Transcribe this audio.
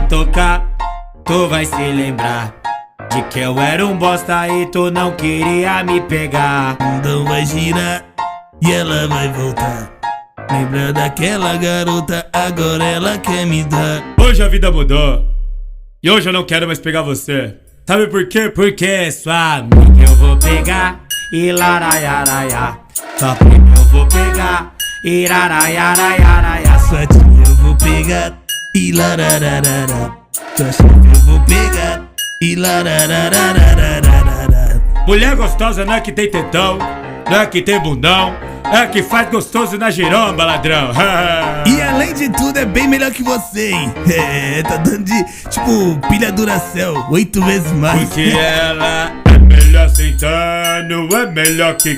tocar, tu vai se lembrar de que eu era um bosta e tu não queria me pegar. O mundão vai girar e ela vai voltar. Lembra daquela garota, agora ela quer me dar. Hoje a vida mudou e hoje eu não quero mais pegar você. Sabe por quê? Porque sua amiga eu vou pegar e laraiaraiá. Sua prima eu vou pegar e laraiaraiaraiá. Sua tia eu vou pegar e larararará. Sua chefe eu vou pegar e lararararararará. Mulher gostosa não é que tem tetão, não é que tem bundão, é que faz gostoso na giromba, ladrão. E além de tudo é bem melhor que você, hein? Tá dando de, tipo, pilha Duracell 8 vezes mais. Porque ela é melhor sentando, é melhor que